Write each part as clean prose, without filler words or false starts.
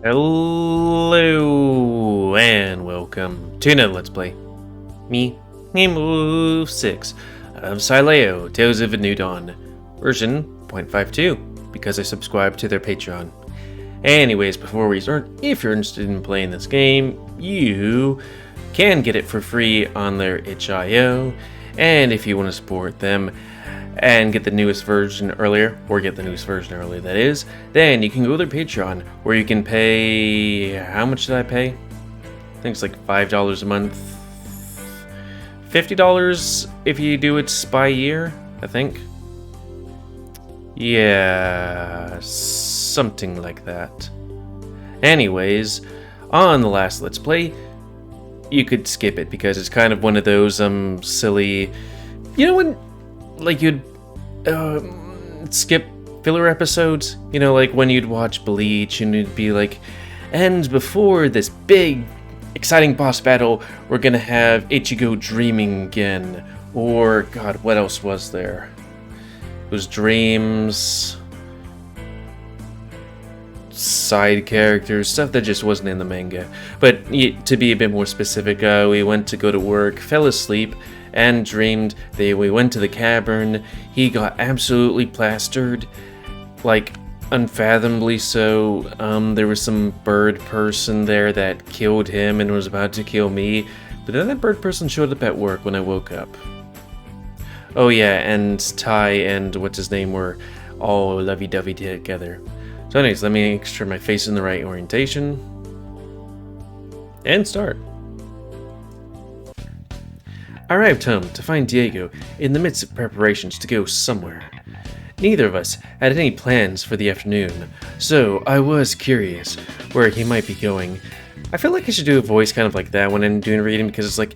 Hello and welcome to another Let's Play. Me, GamerWolfSix of Sileo, Tales of a New Dawn, version 0.52, because I subscribe to their Patreon. Anyways, before we start, if you're interested in playing this game, you can get it for free on their itch.io, and if you want to support them and get the newest version earlier, that is, then you can go to their Patreon, where you can pay, how much did I pay? I think it's like $5 a month, $50 if you do it by year, I think. Yeah, something like that. Anyways, on the last Let's Play, you could skip it because it's kind of one of those silly, you know, when like you'd skip filler episodes, you know, like when you'd watch Bleach and it'd be like, and before this big exciting boss battle we're gonna have Ichigo dreaming again, or god, what else was there? It was dreams, side characters, stuff that just wasn't in the manga. But to be a bit more specific, we went to go to work, fell asleep, and dreamed that we went to the cavern. He got absolutely plastered, like unfathomably so. There was some bird person there that killed him and was about to kill me, but then that bird person showed up at work when I woke up. Oh yeah, and Ty and what's his name were all lovey-dovey together. So anyways, let me make sure my face is in the right orientation. And start. I arrived home to find Diego in the midst of preparations to go somewhere. Neither of us had any plans for the afternoon, so I was curious where he might be going. I feel like I should do a voice kind of like that when I'm doing reading, because it's like,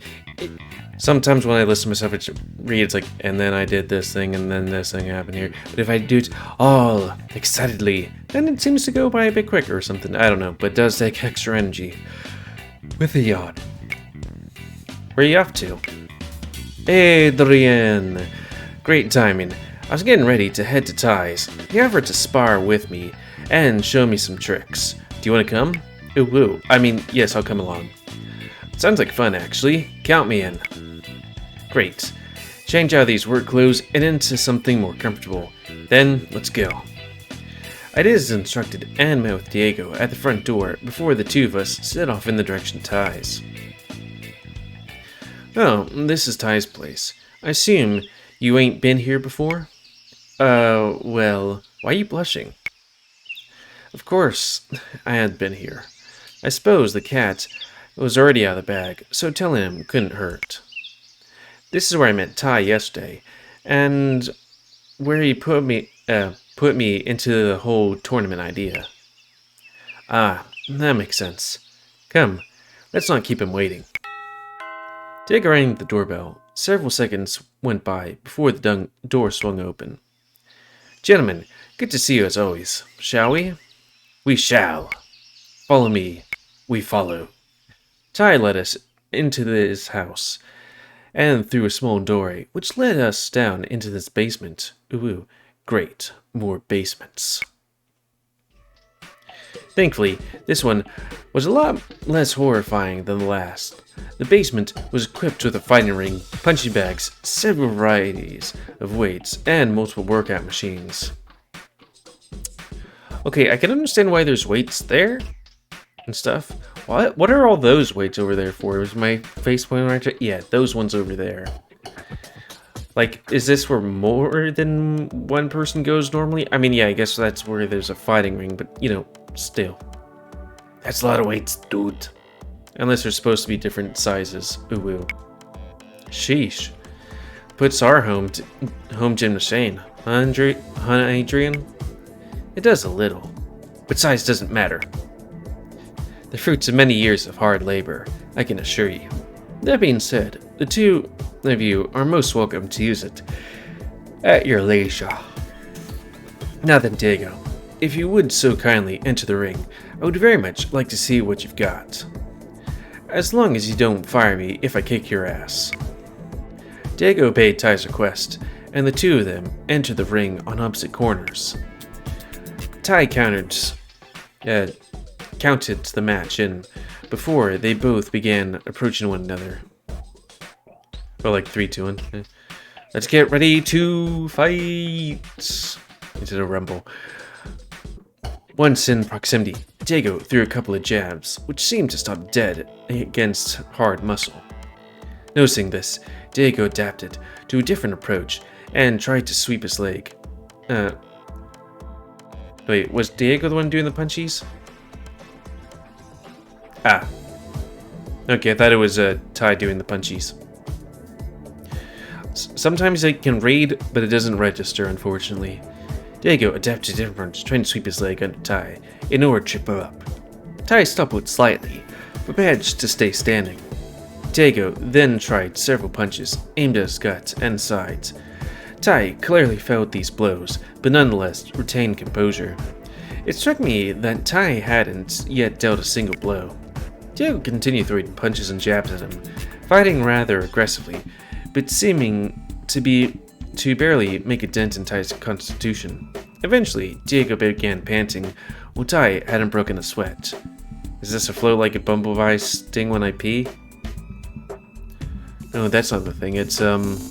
sometimes when I listen to myself read, it's like, and then I did this thing, and then this thing happened here. But if I do it all excitedly, then it seems to go by a bit quicker or something. I don't know, but it does take extra energy. With a yawn. Where are you off to? Adrian! Great timing. I was getting ready to head to Ty's. He offered to spar with me and show me some tricks. Do you want to come? Ooh, woo. I mean, yes, I'll come along. Sounds like fun, actually. Count me in. Great. Change out of these work clothes and into something more comfortable. Then, let's go. I did as instructed and met with Diego at the front door before the two of us set off in the direction of Ty's. Oh, this is Ty's place. I assume you ain't been here before? Well, why are you blushing? Of course, I had been here. I suppose the cat was already out of the bag, so telling him couldn't hurt. This is where I met Ty yesterday, and where he put me into the whole tournament idea. Ah, that makes sense. Come, let's not keep him waiting. Diego rang the doorbell. Several seconds went by before the door swung open. Gentlemen, good to see you as always. Shall we? We shall. Follow me. We follow. Ty led us into this house, and through a small doorway, which led us down into this basement. Ooh, great, more basements. Thankfully, this one was a lot less horrifying than the last. The basement was equipped with a fighting ring, punching bags, several varieties of weights, and multiple workout machines. Okay, I can understand why there's weights there and stuff. What are all those weights over there for? Was my face pointing right to? Yeah, those ones over there. Like, is this where more than one person goes normally? I mean, yeah, I guess that's where there's a fighting ring, but, you know, still. That's a lot of weights, dude. Unless they're supposed to be different sizes. Ooh. Sheesh. Puts our home gym to shame. Huh, Adrian? It does a little. But size doesn't matter. The fruits of many years of hard labor, I can assure you. That being said, the two of you are most welcome to use it at your leisure. Now then, Diego, if you would so kindly enter the ring, I would very much like to see what you've got. As long as you don't fire me if I kick your ass. Diego obeyed Ty's request, and the two of them entered the ring on opposite corners. Ty countered counted the match in before they both began approaching one another. Or like 3, 2, 1. Let's get ready to fight! Into the rumble. Once in proximity, Diego threw a couple of jabs, which seemed to stop dead against hard muscle. Noticing this, Diego adapted to a different approach and tried to sweep his leg. Wait, was Diego the one doing the punchies? Ah. Okay, I thought it was Ty doing the punchies. Sometimes it can read, but it doesn't register, unfortunately. Diego adapted to different, trying to sweep his leg under Ty in order to trip her up. Ty stumbled slightly, but managed to stay standing. Diego then tried several punches aimed at his gut and sides. Ty clearly felt these blows, but nonetheless retained composure. It struck me that Ty hadn't yet dealt a single blow. Diego continued throwing punches and jabs at him, fighting rather aggressively, but seeming to barely make a dent in Ty's constitution. Eventually, Diego began panting, while Ty hadn't broken a sweat. Is this a flow like a bumblebee sting when I pee? No, that's not the thing. It's, what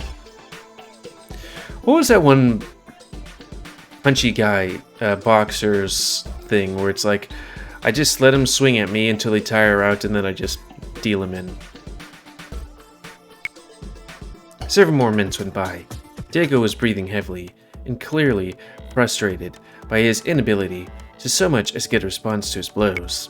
was that one punchy guy, boxer's thing, where it's like, I just let him swing at me until they tire out, and then I just deal him in. Several more minutes went by. Diego was breathing heavily, and clearly frustrated by his inability to so much as get a response to his blows.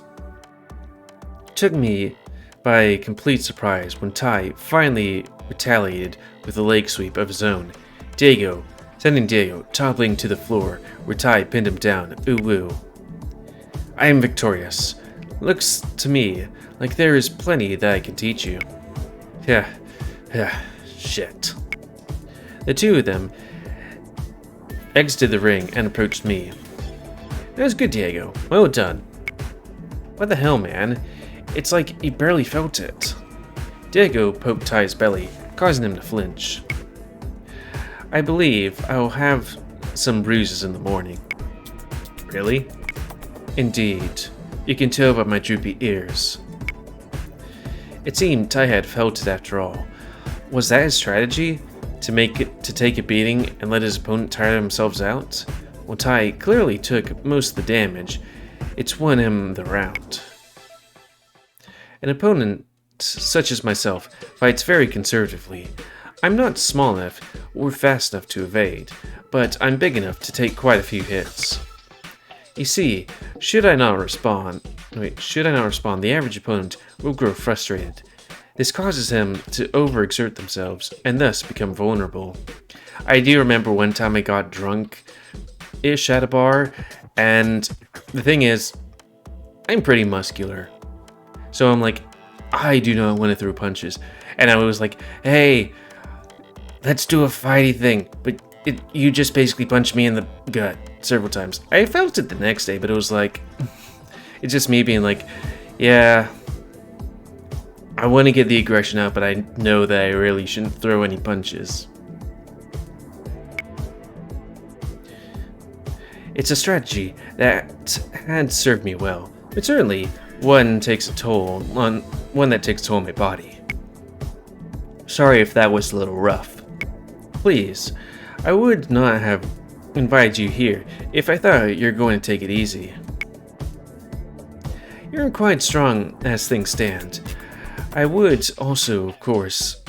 It took me by complete surprise when Ty finally retaliated with a leg sweep of his own, sending Diego toppling to the floor, where Ty pinned him down. Ooh. I am victorious. Looks to me like there is plenty that I can teach you. Shit. The two of them exited the ring and approached me. That was good, Diego. Well done. What the hell, man? It's like he barely felt it. Diego poked Ty's belly, causing him to flinch. I believe I will have some bruises in the morning. Really? Indeed. You can tell by my droopy ears. It seemed Ty had felt it after all. Was that his strategy? To take a beating and let his opponent tire themselves out? Well, Ty clearly took most of the damage. It's won him the round. An opponent such as myself fights very conservatively. I'm not small enough or fast enough to evade, but I'm big enough to take quite a few hits. You see, should I not respond, the average opponent will grow frustrated. This causes him to overexert themselves and thus become vulnerable. I do remember one time I got drunk-ish at a bar, and the thing is, I'm pretty muscular. So I'm like, I do not want to throw punches. And I was like, hey, let's do a fighty thing. But you just basically punched me in the gut several times. I felt it the next day, but it was like, it's just me being like, yeah, I want to get the aggression out, but I know that I really shouldn't throw any punches. It's a strategy that had served me well, but certainly one that takes a toll on my body. Sorry if that was a little rough. Please, I would not have invited you here if I thought you're going to take it easy. You're quite strong as things stand. I would also, of course,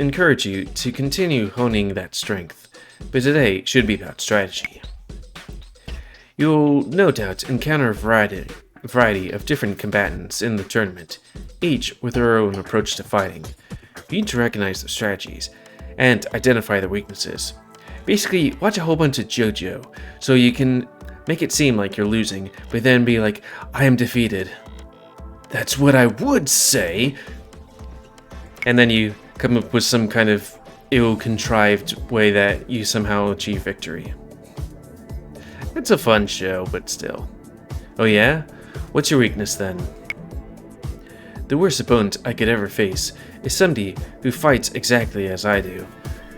encourage you to continue honing that strength, but today should be about strategy. You'll no doubt encounter a variety of different combatants in the tournament, each with their own approach to fighting. You need to recognize their strategies and identify their weaknesses. Basically, watch a whole bunch of JoJo so you can make it seem like you're losing, but then be like, I am defeated. That's what I would say. And then you come up with some kind of ill-contrived way that you somehow achieve victory. It's a fun show, but still. Oh yeah? What's your weakness then? The worst opponent I could ever face is somebody who fights exactly as I do.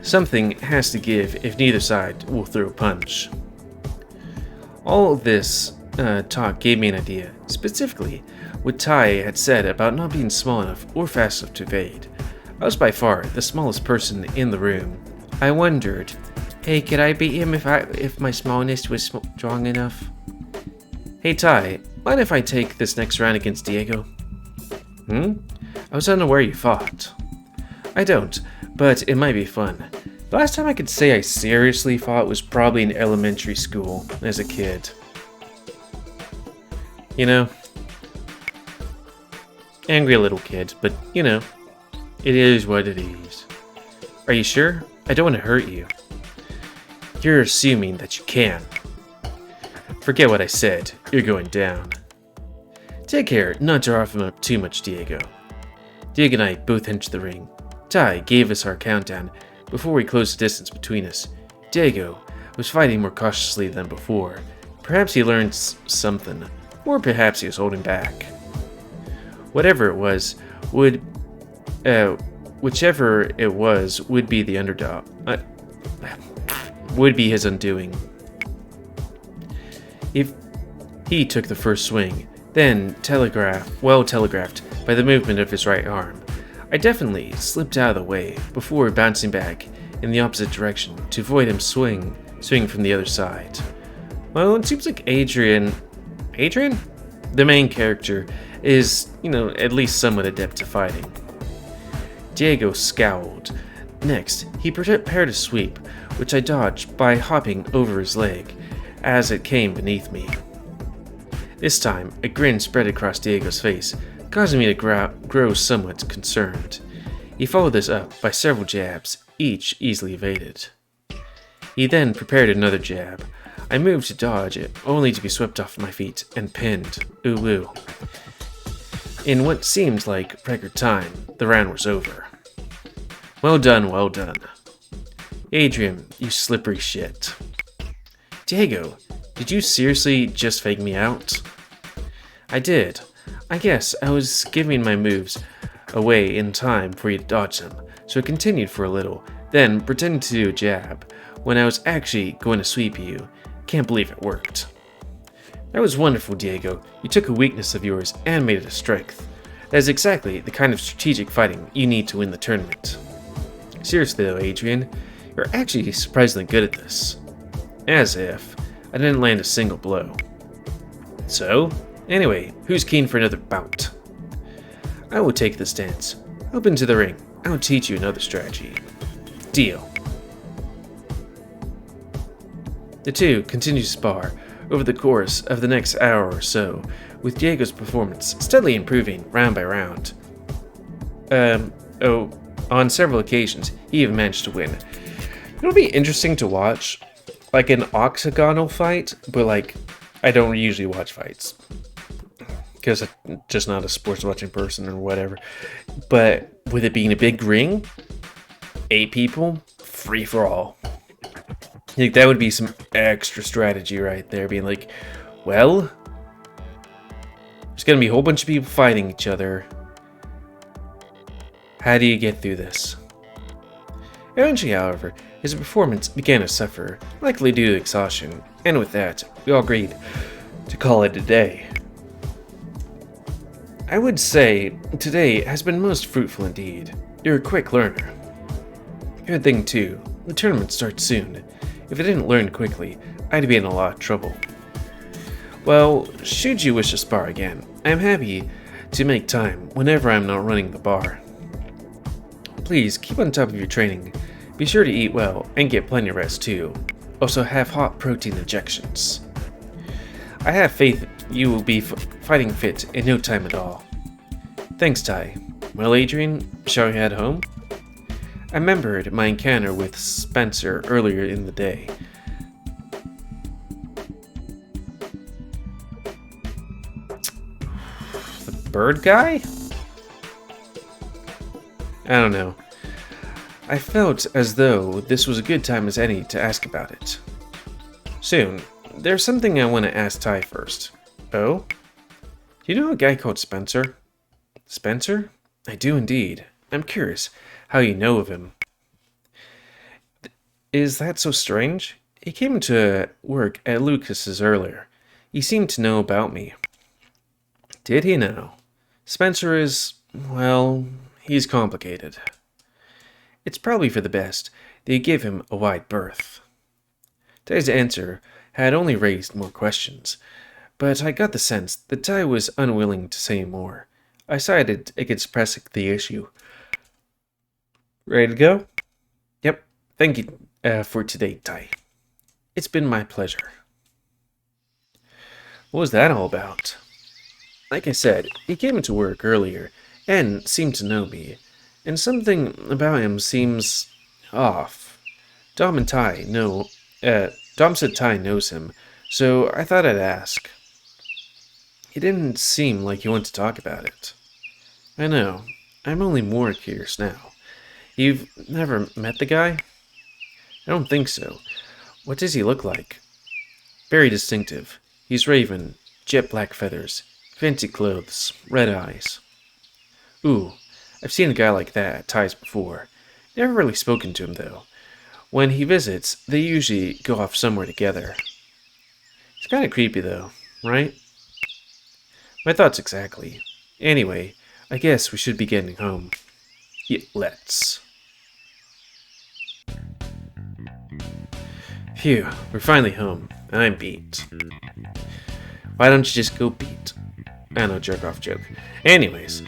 Something has to give if neither side will throw a punch. All of this talk gave me an idea, specifically what Ty had said about not being small enough or fast enough to evade. I was by far the smallest person in the room. I wondered, hey, could I beat him if my smallness was strong enough? Hey Ty, mind if I take this next round against Diego? I was unaware you fought. I don't, but it might be fun. The last time I could say I seriously fought was probably in elementary school as a kid. You know, angry little kid, but you know, it is what it is. Are you sure? I don't want to hurt you. You're assuming that you can. Forget what I said. You're going down. Take care not to rough him up too much, Diego. Diego and I both entered the ring. Ty gave us our countdown before we closed the distance between us. Diego was fighting more cautiously than before. Perhaps he learned something, or perhaps he was holding back. Whatever it was, whichever it was, would be the underdog. Would be his undoing. If he took the first swing, then telegraphed by the movement of his right arm, I definitely slipped out of the way before bouncing back in the opposite direction to avoid him swinging from the other side. Well, it seems like Adrian, the main character, is, at least somewhat adept to fighting. Diego scowled. Next, he prepared a sweep, which I dodged by hopping over his leg as it came beneath me. This time, a grin spread across Diego's face, causing me to grow somewhat concerned. He followed this up by several jabs, each easily evaded. He then prepared another jab. I moved to dodge it, only to be swept off my feet and pinned. Ooh ooh. In what seemed like record time, the round was over. Well done, well done. Adrian, you slippery shit. Diego, did you seriously just fake me out? I did. I guess I was giving my moves away in time for you to dodge them, so I continued for a little, then pretended to do a jab, when I was actually going to sweep you. Can't believe it worked. That was wonderful, Diego. You took a weakness of yours and made it a strength. That is exactly the kind of strategic fighting you need to win the tournament. Seriously though, Adrian, you're actually surprisingly good at this. As if I didn't land a single blow. So, anyway, who's keen for another bout? I will take this dance. Hop into the ring. I'll teach you another strategy. Deal. The two continue to spar over the course of the next hour or so, with Diego's performance steadily improving round by round. On several occasions, he even managed to win. It'll be interesting to watch, like an octagonal fight, but I don't usually watch fights. Because I'm just not a sports watching person or whatever. But with it being a big ring, 8 people, free for all. I think that would be some extra strategy right there, being like, well, there's gonna be a whole bunch of people fighting each other. How do you get through this? Eventually, however, his performance began to suffer, likely due to exhaustion, and with that, we all agreed to call it a day. I would say today has been most fruitful indeed. You're a quick learner. Good thing too, the tournament starts soon. If I didn't learn quickly, I'd be in a lot of trouble. Well, should you wish to spar again, I am happy to make time whenever I'm not running the bar. Please keep on top of your training. Be sure to eat well and get plenty of rest too. Also have hot protein injections. I have faith you will be fighting fit in no time at all. Thanks, Ty. Well, Adrian, shall we head home? I remembered my encounter with Spencer earlier in the day. The bird guy? I don't know. I felt as though this was a good time as any to ask about it. Soon, there's something I want to ask Ty first. Oh? Do you know a guy called Spencer? Spencer? I do indeed. I'm curious how you know of him. Is that so strange? He came to work at Lucas's earlier. He seemed to know about me. Did he now? Spencer is, well, he's complicated. It's probably for the best they give him a wide berth. Ty's answer had only raised more questions, but I got the sense that Ty was unwilling to say more. I sided against pressing the issue. Ready to go? Yep. Thank you for today, Ty. It's been my pleasure. What was that all about? Like I said, he came into work earlier and seemed to know me, and something about him seems off. Dom said Ty knows him, so I thought I'd ask. He didn't seem like he wanted to talk about it. I know. I'm only more curious now. You've never met the guy? I don't think so. What does he look like? Very distinctive. He's raven, jet black feathers, fancy clothes, red eyes. Ooh, I've seen a guy like that at Ty's before. Never really spoken to him, though. When he visits, they usually go off somewhere together. It's kind of creepy, though, right? My thoughts exactly. Anyway, I guess we should be getting home. Yeah, let's. Phew, we're finally home. I'm beat. Why don't you just go beat? I know, jerk-off joke. Anyways,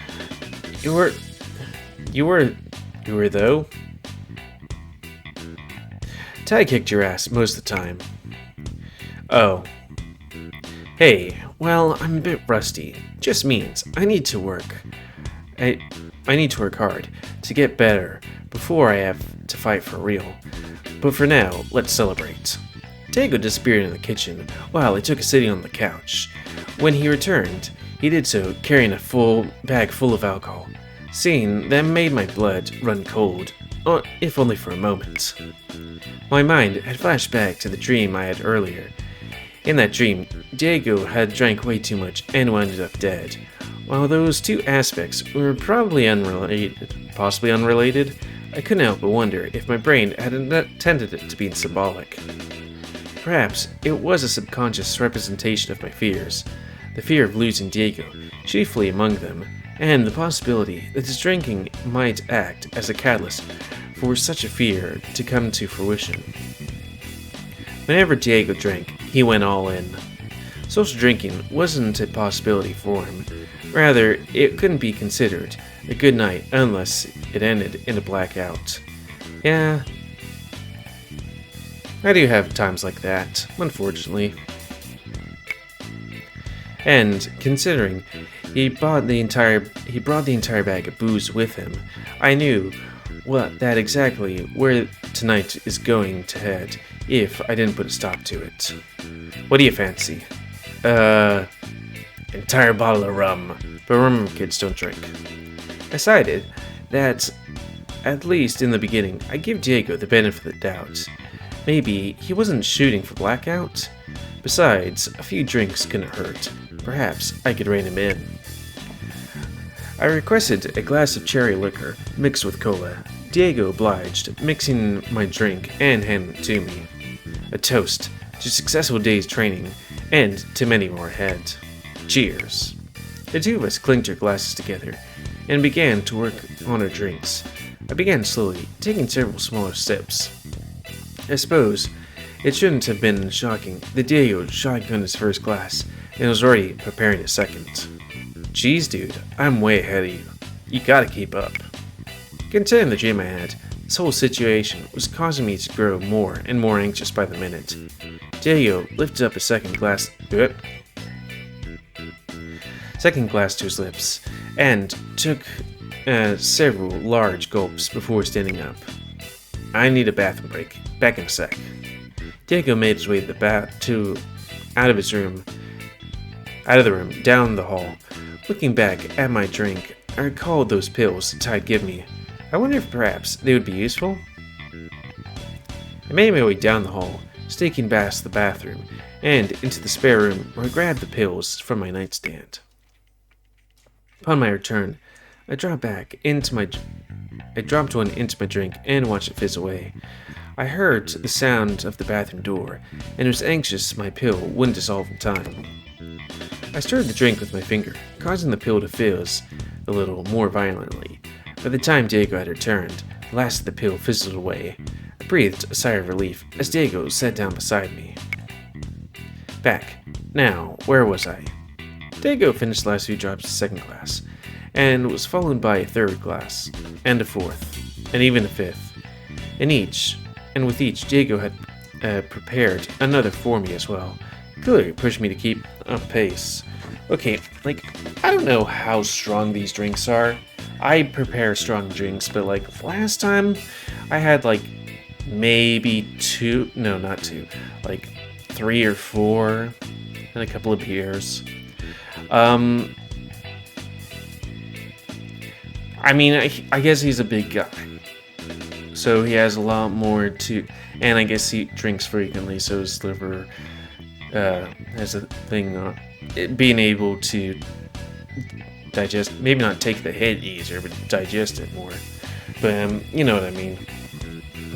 you were though? Ty kicked your ass most of the time. Oh. Hey, well, I'm a bit rusty. Just means I need to work. I need to work hard to get better before I have to fight for real. But for now, let's celebrate. Diego disappeared in the kitchen while I took a sitting on the couch. When he returned, he did so carrying a full bag full of alcohol. Seeing that made my blood run cold, if only for a moment. My mind had flashed back to the dream I had earlier. In that dream, Diego had drank way too much and wound up dead. While those two aspects were probably possibly unrelated, I couldn't help but wonder if my brain had intended it to be symbolic. Perhaps it was a subconscious representation of my fears, the fear of losing Diego, chiefly among them, and the possibility that his drinking might act as a catalyst for such a fear to come to fruition. Whenever Diego drank, he went all in. Social drinking wasn't a possibility for him. Rather, it couldn't be considered a good night unless it ended in a blackout. Yeah, I do have times like that, unfortunately. And considering he brought the entire bag of booze with him, I knew that exactly where tonight is going to head if I didn't put a stop to it. What do you fancy? Entire bottle of rum. But remember, kids, don't drink. I decided that, at least in the beginning, I give Diego the benefit of the doubt. Maybe he wasn't shooting for blackout? Besides, a few drinks couldn't hurt. Perhaps I could rein him in. I requested a glass of cherry liquor mixed with cola. Diego obliged, mixing my drink and handing it to me. A toast to successful day's training and to many more ahead. Cheers. The two of us clinked our glasses together and began to work on our drinks. I began slowly, taking several smaller sips. I suppose it shouldn't have been shocking that Diego shotgunned his first glass and was already preparing his second. Jeez, dude, I'm way ahead of you. You gotta keep up. Considering the dream I had, this whole situation was causing me to grow more and more anxious by the minute. Diego lifted up his second glass to his lips and took several large gulps before standing up. I need a bathroom break. Back in a sec. Diego made his way to out of the room, down the hall. Looking back at my drink, I recalled those pills Ty'd give me. I wonder if perhaps they would be useful? I made my way down the hall, sneaking past the bathroom, and into the spare room where I grabbed the pills from my nightstand. Upon my return, I dropped one into my drink and watched it fizz away. I heard the sound of the bathroom door, and was anxious my pill wouldn't dissolve in time. I stirred the drink with my finger, causing the pill to fizz a little more violently. By the time Diego had returned, the last of the pill fizzled away. I breathed a sigh of relief as Diego sat down beside me. Back. Now, where was I? Diego finished the last few drops of second glass, and was followed by a third glass, and a fourth, and even a fifth. And with each, Diego had prepared another for me as well. Clearly pushed me to keep up pace. Okay, I don't know how strong these drinks are. I prepare strong drinks, but last time, I had maybe two, no, not two, 3 or 4, and a couple of beers. I mean, I guess he's a big guy, so he has a lot more to, and I guess he drinks frequently, so his liver has a thing on being able to digest, maybe not take the hit easier, but digest it more. But you know what I mean.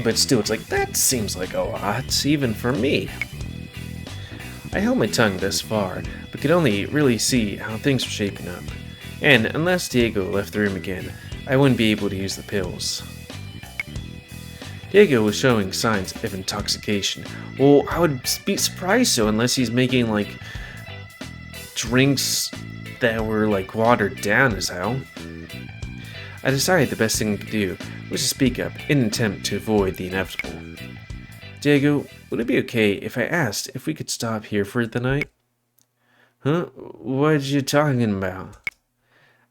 But still, it's that seems like a lot, even for me. I held my tongue thus far, but could only really see how things were shaping up. And unless Diego left the room again, I wouldn't be able to use the pills. Diego was showing signs of intoxication. Well, I would be surprised so unless he's making drinks that were watered down as hell. I decided the best thing to do was to speak up in an attempt to avoid the inevitable. Diego, would it be okay if I asked if we could stop here for the night? Huh? What you talking about?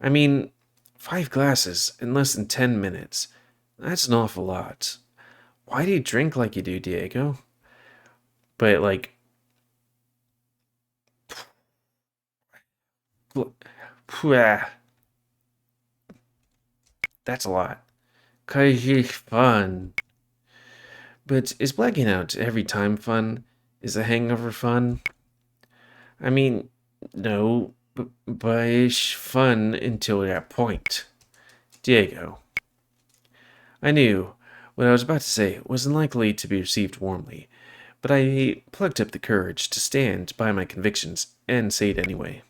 I mean, 5 glasses in less than 10 minutes. That's an awful lot. Why do you drink like you do, Diego? But that's a lot. 'Cause it's fun. But is blacking out every time fun? Is the hangover fun? I mean, no, but it's fun until that point. Diego. I knew what I was about to say wasn't likely to be received warmly, but I plucked up the courage to stand by my convictions and say it anyway.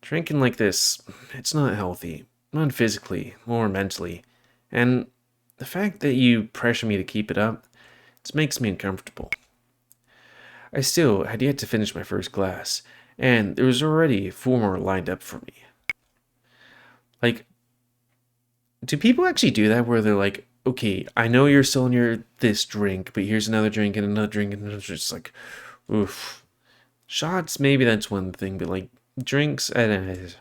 Drinking like this, it's not healthy, not physically or mentally, and the fact that you pressure me to keep it up, it makes me uncomfortable. I still had yet to finish my first glass, and there was already 4 more lined up for me. Do people actually do that where they're okay, I know you're still in your this drink, but here's another drink and another drink, and it's just oof. Shots, maybe that's one thing, but drinks, anyways.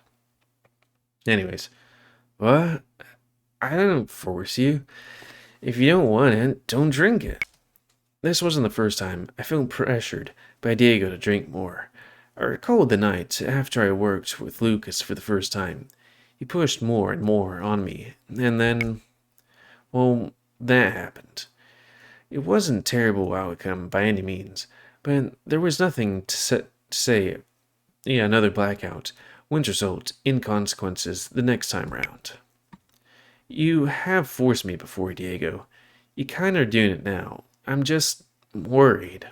What? I don't force you. If you don't want it, don't drink it. This wasn't the first time I felt pressured by Diego to drink more. I recalled the night after I worked with Lucas for the first time. He pushed more and more on me, and then, well, that happened. It wasn't a terrible outcome by any means, but there was nothing to say, yeah, another blackout wouldn't result in consequences the next time round. You have forced me before, Diego. You kinda are doing it now. I'm just worried.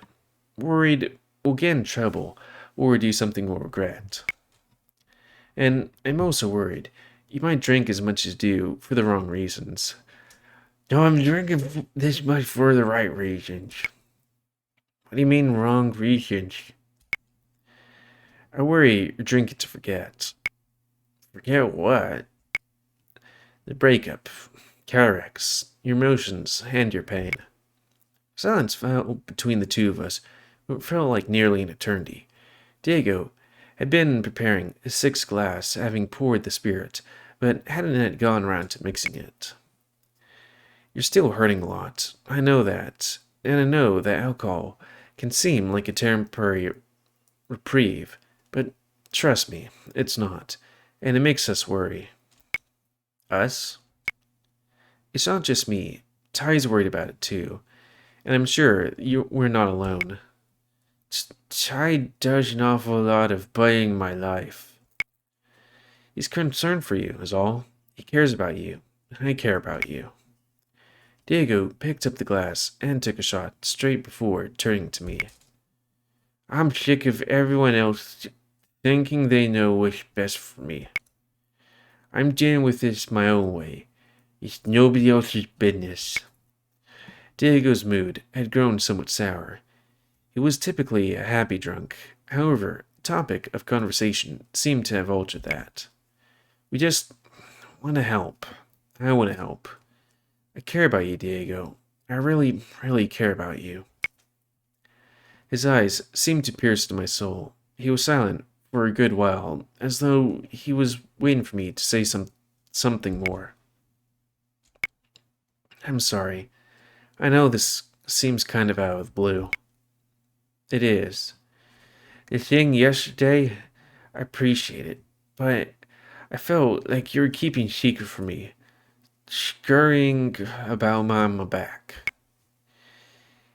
Worried we'll get in trouble or do something we'll regret. And I'm also worried you might drink as much as do for the wrong reasons. No, I'm drinking this much for the right reasons. What do you mean wrong reasons? I worry you're drinking to forget. Forget what? The breakup, cataracts, your emotions, and your pain. Silence fell between the two of us, what felt like nearly an eternity. Diego had been preparing a 6th glass, having poured the spirit, but hadn't yet gone around to mixing it. You're still hurting a lot. I know that, and I know that alcohol can seem like a temporary reprieve, but trust me, it's not, and it makes us worry. Us? It's not just me. Ty's worried about it too, and I'm sure we're not alone. Ty does an awful lot of buying my life. He's concerned for you, is all. He cares about you, and I care about you. Diego picked up the glass and took a shot straight before turning to me. I'm sick of everyone else thinking they know what's best for me. I'm dealing with this my own way. It's nobody else's business. Diego's mood had grown somewhat sour. He was typically a happy drunk. However, the topic of conversation seemed to have altered that. We just want to help. I want to help. I care about you, Diego. I really, really care about you. His eyes seemed to pierce to my soul. He was silent for a good while, as though he was waiting for me to say something more. I'm sorry. I know this seems kind of out of the blue. It is. The thing yesterday, I appreciate it, but I felt like you were keeping secret from me, scurrying about on my back.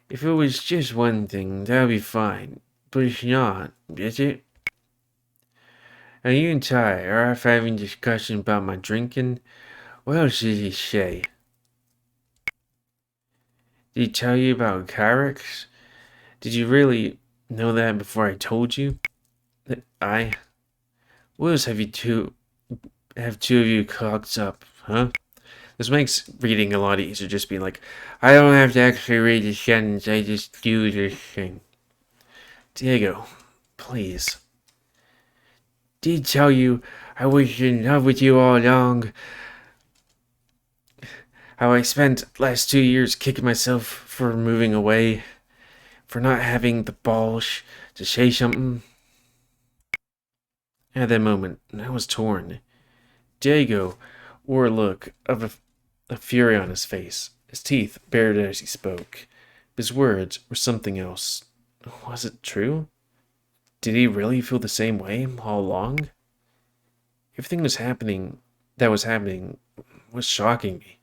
If it was just one thing, that would be fine, but it's not, is it? Are you and Ty are off having discussion about my drinking? What else did he say? Did he tell you about Kyrex? Did you really know that before I told you? That I... What else have two of you cocked up, huh? This makes reading a lot easier, just being like, I don't have to actually read the sentence, I just do this thing. Diego, please. Did he tell you I was in love with you all along? How I spent the last 2 years kicking myself for moving away? For not having the balls to say something? At that moment, I was torn. Diego wore a look of a fury on his face. His teeth bared as he spoke. His words were something else. Was it true? Did he really feel the same way all along? Everything that was happening was shocking me.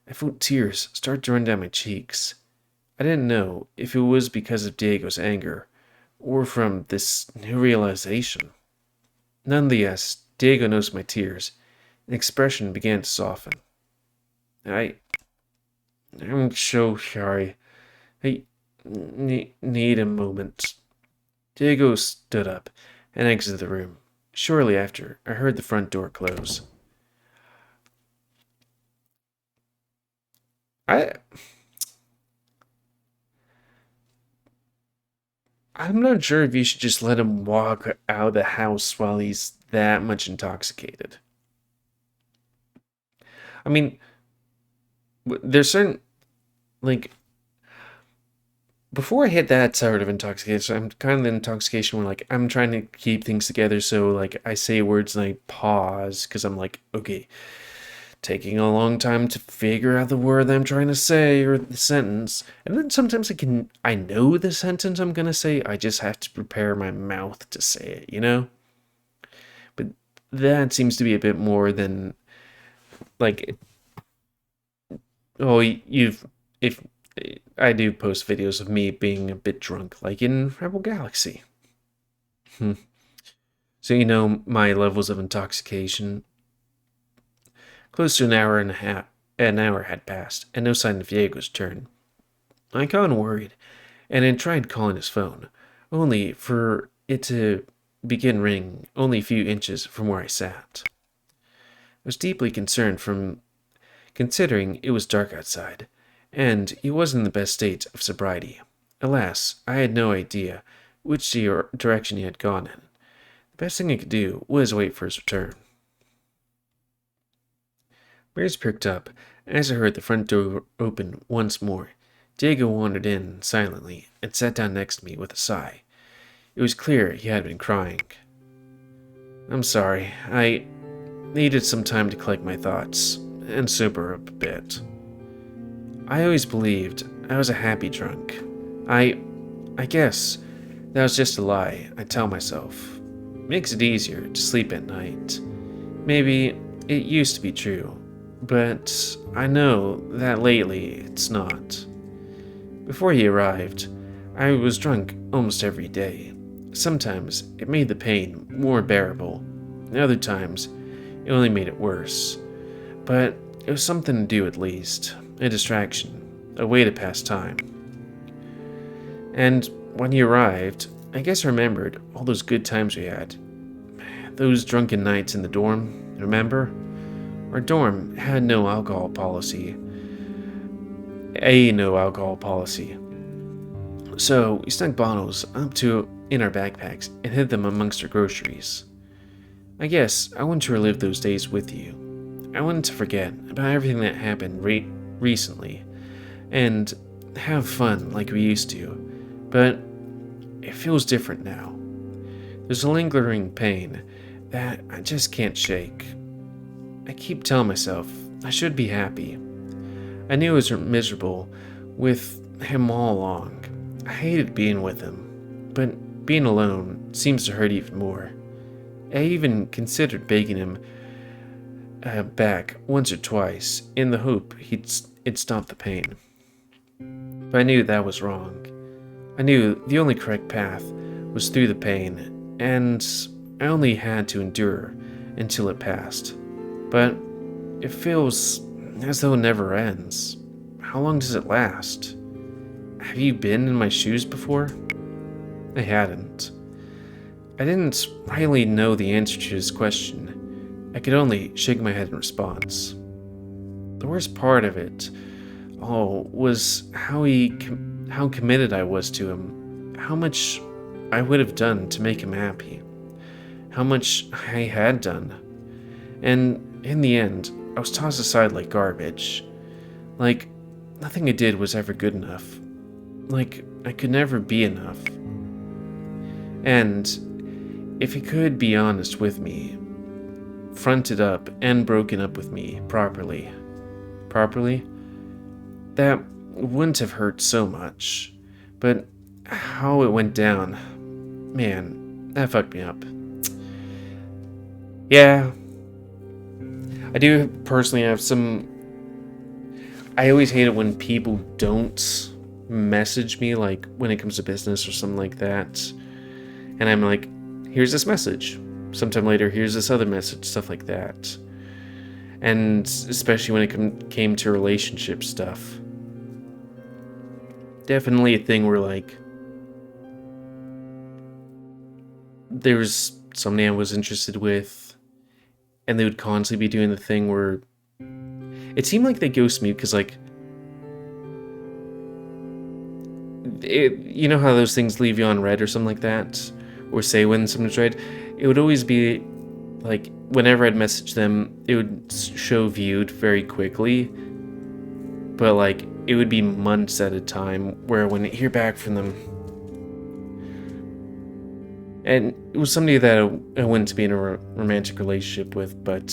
I felt tears start to run down my cheeks. I didn't know if it was because of Diego's anger or from this new realization. Nonetheless, Diego noticed my tears. An expression began to soften. I'm so sorry. I need a moment. Diego stood up and exited the room. Shortly after, I heard the front door close. I'm not sure if you should just let him walk out of the house while he's that much intoxicated. I mean, there's certain, like, before I hit that sort of intoxication, I'm kind of the intoxication where, like, I'm trying to keep things together, so, like, I say words and I pause, because I'm like, okay, taking a long time to figure out the word I'm trying to say, or the sentence, and then sometimes I know the sentence I'm gonna say, I just have to prepare my mouth to say it, you know? But that seems to be a bit more than, like, oh, if I do post videos of me being a bit drunk, like in Rebel Galaxy. So you know my levels of intoxication. Close to an hour had passed, and no sign of Diego's turn. I got worried, and had tried calling his phone, only for it to begin ringing only a few inches from where I sat. I was deeply concerned considering it was dark outside, and he wasn't in the best state of sobriety. Alas, I had no idea which direction he had gone in. The best thing I could do was wait for his return. My ears pricked up as I heard the front door open once more. Diego wandered in silently and sat down next to me with a sigh. It was clear he had been crying. I'm sorry, I needed some time to collect my thoughts and sober up a bit. I always believed I was a happy drunk. I guess that was just a lie I tell myself. Makes it easier to sleep at night. Maybe it used to be true, but I know that lately it's not. Before he arrived, I was drunk almost every day. Sometimes it made the pain more bearable, and other times it only made it worse. But it was something to do at least. a distraction, a way to pass time. And when he arrived, I guess I remembered all those good times we had. Those drunken nights in the dorm, remember? Our dorm had no alcohol policy. No alcohol policy. So we snuck bottles in our backpacks and hid them amongst our groceries. I guess I wanted to relive those days with you. I wanted to forget about everything that happened recently and have fun like we used to, but it feels different now. There's a lingering pain that I just can't shake. I keep telling myself I should be happy. I knew I was miserable with him all along. I hated being with him, but being alone seems to hurt even more. I even considered begging him back once or twice in the hope it'd stop the pain. But I knew that was wrong. I knew the only correct path was through the pain, and I only had to endure until it passed. But it feels as though it never ends. How long does it last? Have you been in my shoes before? I hadn't. I didn't really know the answer to his question. I could only shake my head in response. The worst part of it all was how committed I was to him, how much I would have done to make him happy, how much I had done. And in the end, I was tossed aside like garbage. Like nothing I did was ever good enough. Like I could never be enough. And if he could be honest with me, fronted up and broken up with me properly, that wouldn't have hurt so much. But how it went down, man, that fucked me up. Yeah, I do personally have some. I always hate it when people don't message me, like when it comes to business or something like that. And I'm like, here's this message. Sometime later, here's this other message, stuff like that. And especially when it came to relationship stuff. Definitely a thing where, like, there was somebody I was interested with, and they would constantly be doing the thing where it seemed like they ghost me because, like, you know how those things leave you on red or something like that? Or say when something's read? It would always be, like, whenever I'd message them, it would show viewed very quickly. But, like, it would be months at a time where I wouldn't hear back from them. And it was somebody that I wouldn't be in a romantic relationship with, but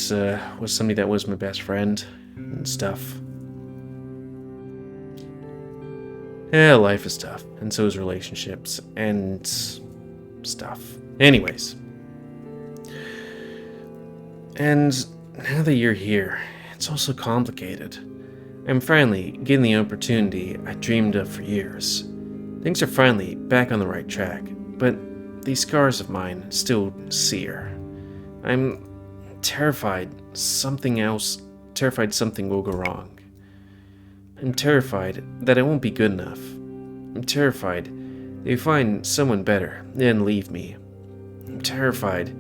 was somebody that was my best friend and stuff. Yeah, life is tough, and so is relationships and stuff. Anyways. And now that you're here, it's also complicated. I'm finally getting the opportunity I dreamed of for years. Things are finally back on the right track, but these scars of mine still sear. I'm terrified something will go wrong. I'm terrified that I won't be good enough. I'm terrified that you find someone better, then leave me. I'm terrified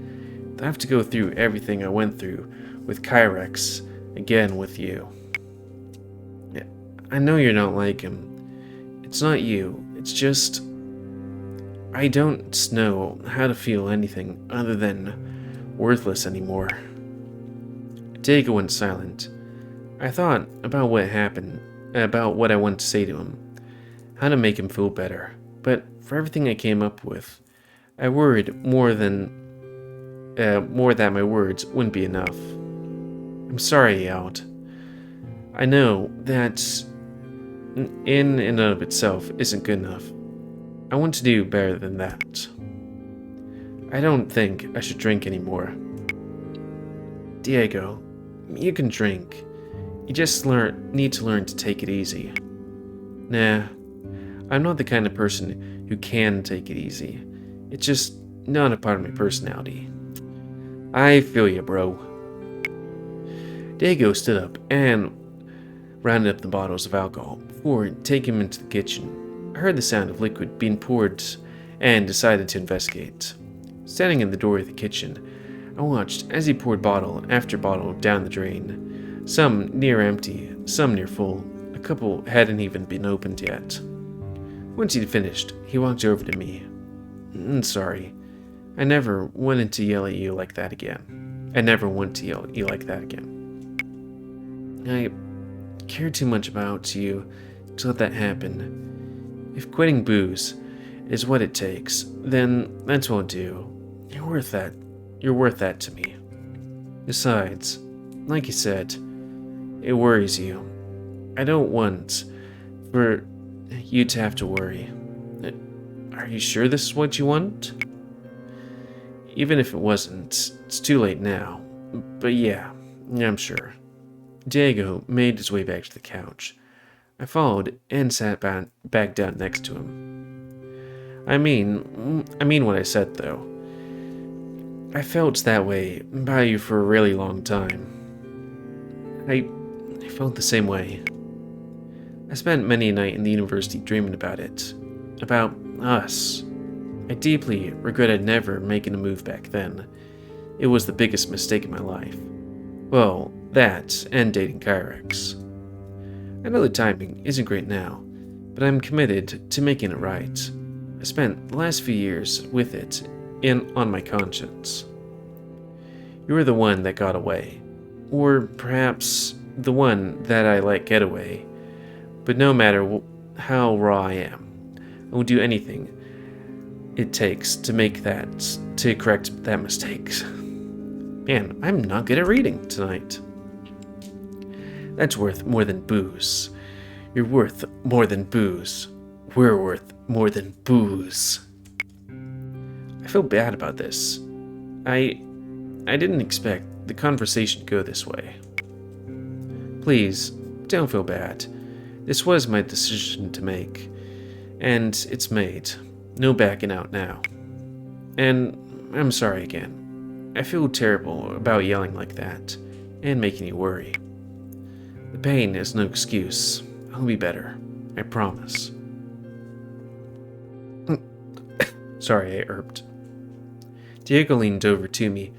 that I have to go through everything I went through with Kyrex again with you. I know you're not like him. It's not you. It's just I don't know how to feel anything other than worthless anymore. Diego went silent. I thought about what happened, about what I wanted to say to him, how to make him feel better, but for everything I came up with, I worried more that my words wouldn't be enough. I'm sorry, Out. I know that in and of itself isn't good enough. I want to do better than that. I don't think I should drink anymore. Diego, you can drink. You just need to learn to take it easy. Nah, I'm not the kind of person who can take it easy. It's just not a part of my personality. I feel ya, bro. Diego stood up and rounded up the bottles of alcohol before taking them into the kitchen. I heard the sound of liquid being poured and decided to investigate. Standing in the door of the kitchen, I watched as he poured bottle after bottle down the drain. Some near empty, some near full. A couple hadn't even been opened yet. Once he'd finished, he walked over to me. Sorry. I never wanted to yell at you like that again. I never want to yell at you like that again. I care too much about you to let that happen. If quitting booze is what it takes, then that's what I'll do. You're worth that. You're worth that to me. Besides, like you said, it worries you. I don't want for you to have to worry. Are you sure this is what you want? Even if it wasn't, it's too late now. But yeah, I'm sure. Diego made his way back to the couch. I followed and sat back down next to him. I mean what I said, though. I felt that way about you for a really long time. I felt the same way. I spent many a night in the university dreaming about it. About us. I deeply regretted never making a move back then. It was the biggest mistake in my life. Well, that and dating Kyrex. I know the timing isn't great now, but I'm committed to making it right. I spent the last few years with it on my conscience. You were the one that got away. Or perhaps the one that I let get away. But no matter how raw I am, I will do anything it takes to correct that mistake. Man, I'm not good at reading tonight. That's worth more than booze. You're worth more than booze. We're worth more than booze. I feel bad about this. I didn't expect the conversation to go this way. Please, don't feel bad. This was my decision to make, and it's made. No backing out now. And I'm sorry again. I feel terrible about yelling like that, and making you worry. The pain is no excuse. I'll be better. I promise. Sorry, I irped. Diego leaned over to me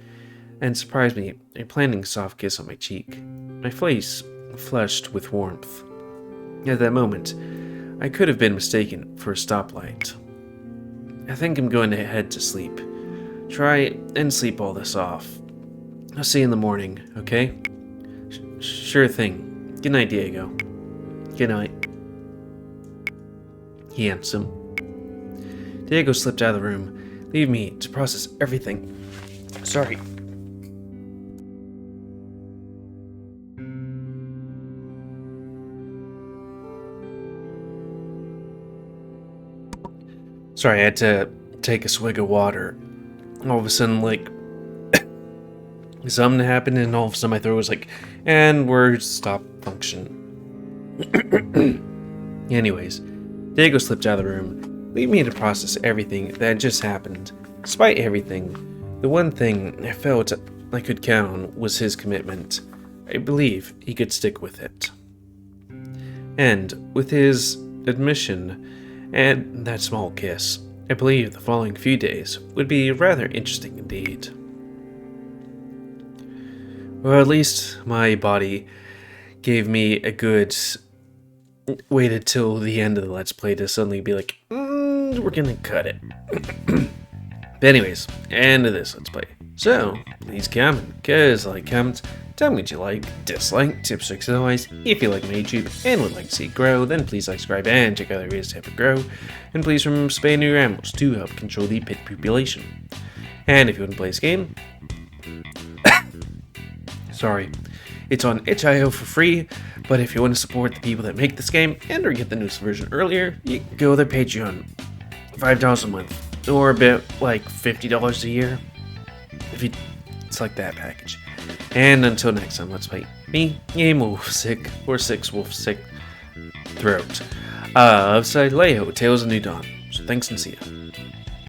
and surprised me by planting a soft kiss on my cheek. My face flushed with warmth. At that moment, I could have been mistaken for a stoplight. I think I'm going to head to sleep. Try and sleep all this off. I'll see you in the morning, okay? Sure thing. Good night, Diego. Good night. He answered him. Diego slipped out of the room, leaving me to process everything. Sorry. Sorry, I had to take a swig of water. All of a sudden, something happened, and all of a sudden my throat was like, and words stop function. Anyways, Diego slipped out of the room, leaving me to process everything that had just happened. Despite everything, the one thing I felt I could count on was his commitment. I believe he could stick with it. And with his admission and that small kiss, I believe the following few days would be rather interesting indeed. Or at least my body gave me a good... waited till the end of the Let's Play to suddenly be like, we're gonna cut it. But anyways, end of this Let's Play. So, please comment, because I like comments. Tell me what you like, dislike, tips, tricks, otherwise. If you like my YouTube and would like to see it grow, then please like, subscribe, and check out other ways to help it grow. And please remember to spay new your animals to help control the pet population. And if you want to play this game, sorry, it's on itch.io for free. But if you want to support the people that make this game and or get the newest version earlier, you can go to their Patreon, $5 a month, or a bit like $50 a year. If you select that package. And until next time, let's play me, GamerWolfSix, or Six Wolf Sick Throat. Sileo, Tales of New Dawn. So thanks and see ya.